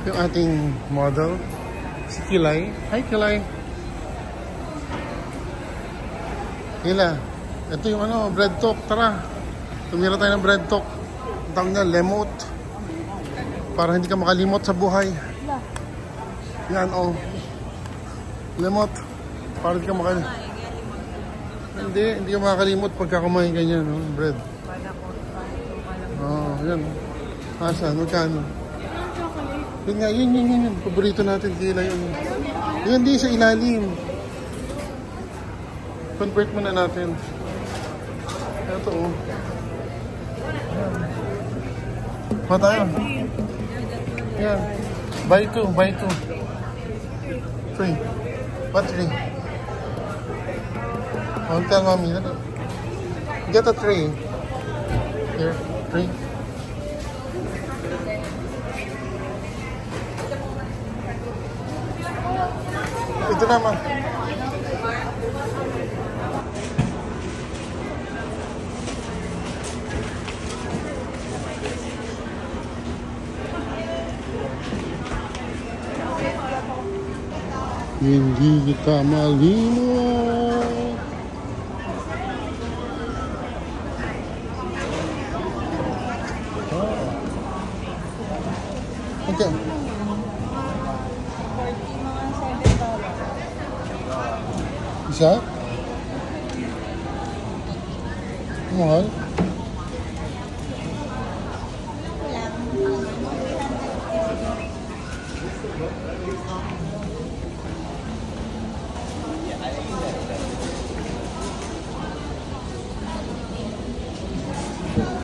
Yung ating model, si Kilay. Hi, Kilay. Hila, ito yung ano, bread talk. Tara, tumira tayo ng bread talk. Ang tawag niya, lemot. Para hindi ka makalimot sa buhay. Yan, oh. Lemot. Para hindi ka makalimot. Hindi ka makakalimot pagka kumain ganyan, no? Bread. Oh, yan. Asa, magkano? Yun nga, yun. Paborito natin, Kila yun. Yun, di sa ilalim. Convert muna natin. Ito, oh. Pa tayo. Yan. Buy two. 3. What 3? I'll tell mommy. Get a 3. Here, 3. Ito naman. Hindi kita malimot. Okay. Isa? Mahal?